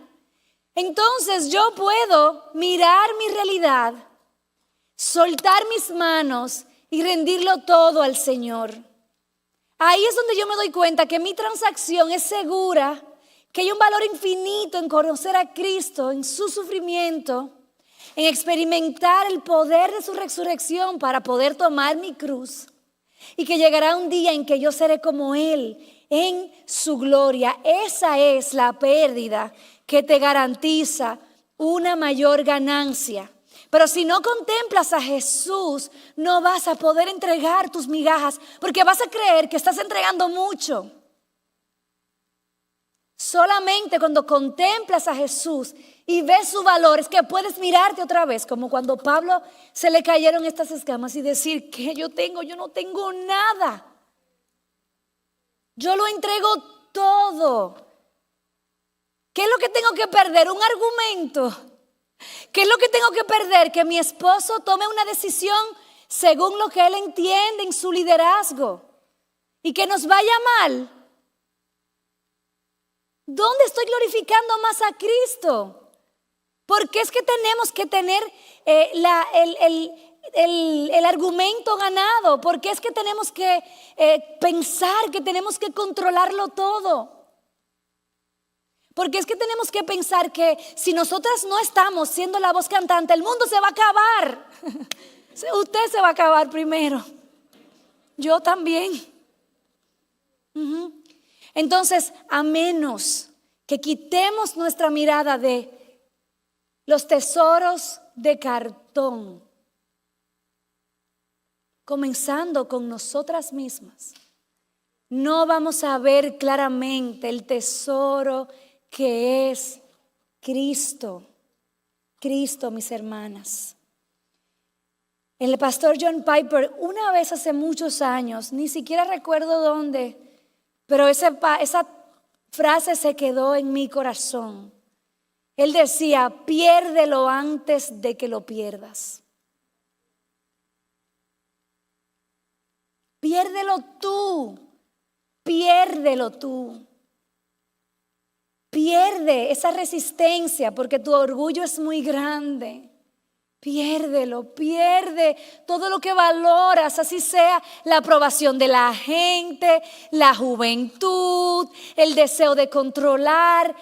entonces yo puedo mirar mi realidad, soltar mis manos y rendirlo todo al Señor. Ahí es donde yo me doy cuenta que mi transacción es segura, que hay un valor infinito en conocer a Cristo, en su sufrimiento, en experimentar el poder de su resurrección para poder tomar mi cruz, y que llegará un día en que yo seré como Él en su gloria. Esa es la pérdida que te garantiza una mayor ganancia. Pero si no contemplas a Jesús, no vas a poder entregar tus migajas, porque vas a creer que estás entregando mucho. Solamente cuando contemplas a Jesús y ves su valor es que puedes mirarte otra vez, como cuando Pablo se le cayeron estas escamas y decir: ¿qué yo tengo? Yo no tengo nada. Yo lo entrego todo. ¿Qué es lo que tengo que perder? Un argumento. ¿Qué es lo que tengo que perder? Que mi esposo tome una decisión según lo que él entiende en su liderazgo y que nos vaya mal. ¿Dónde estoy glorificando más a Cristo? Porque es que tenemos que tener el argumento ganado. Porque es que tenemos que pensar que tenemos que controlarlo todo. Porque es que tenemos que pensar que si nosotras no estamos siendo la voz cantante, el mundo se va a acabar. Usted se va a acabar primero. Yo también. Entonces, a menos que quitemos nuestra mirada de los tesoros de cartón, comenzando con nosotras mismas, no vamos a ver claramente el tesoro que es Cristo. Cristo, mis hermanas. El pastor John Piper, una vez hace muchos años, ni siquiera recuerdo dónde, pero esa frase se quedó en mi corazón. Él decía: piérdelo antes de que lo pierdas. Piérdelo tú. Piérdelo tú. Pierde esa resistencia porque tu orgullo es muy grande. Piérdelo, pierde todo lo que valoras, así sea la aprobación de la gente, la juventud, el deseo de controlar.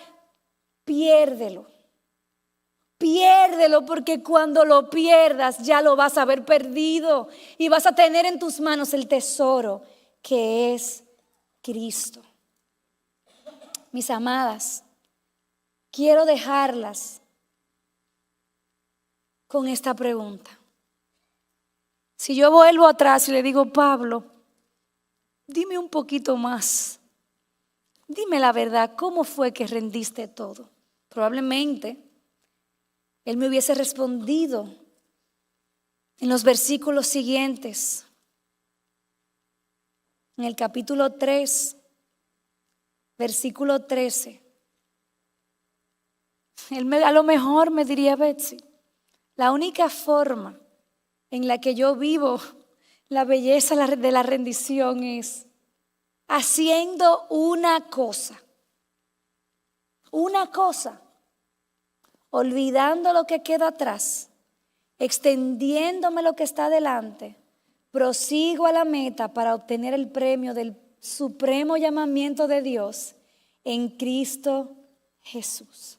Piérdelo. Piérdelo porque cuando lo pierdas ya lo vas a haber perdido y vas a tener en tus manos el tesoro que es Cristo. Mis amadas, quiero dejarlas con esta pregunta. Si yo vuelvo atrás y le digo, Pablo, dime un poquito más. Dime la verdad, ¿cómo fue que rendiste todo? Probablemente él me hubiese respondido en los versículos siguientes. En el capítulo 3, versículo 13. Él a lo mejor me diría, Betsy, la única forma en la que yo vivo la belleza de la rendición es haciendo una cosa, olvidando lo que queda atrás, extendiéndome lo que está delante, prosigo a la meta para obtener el premio del supremo llamamiento de Dios en Cristo Jesús.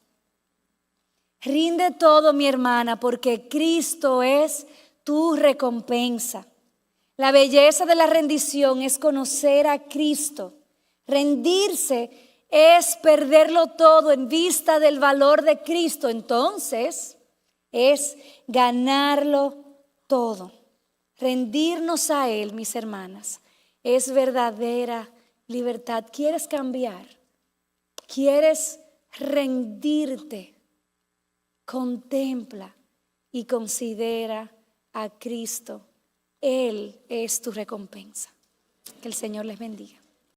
Rinde todo, mi hermana, porque Cristo es tu recompensa. La belleza de la rendición es conocer a Cristo. Rendirse es perderlo todo en vista del valor de Cristo. Entonces, es ganarlo todo. Rendirnos a Él, mis hermanas, es verdadera libertad. ¿Quieres cambiar? ¿Quieres rendirte? Contempla y considera a Cristo. Él es tu recompensa. Que el Señor les bendiga.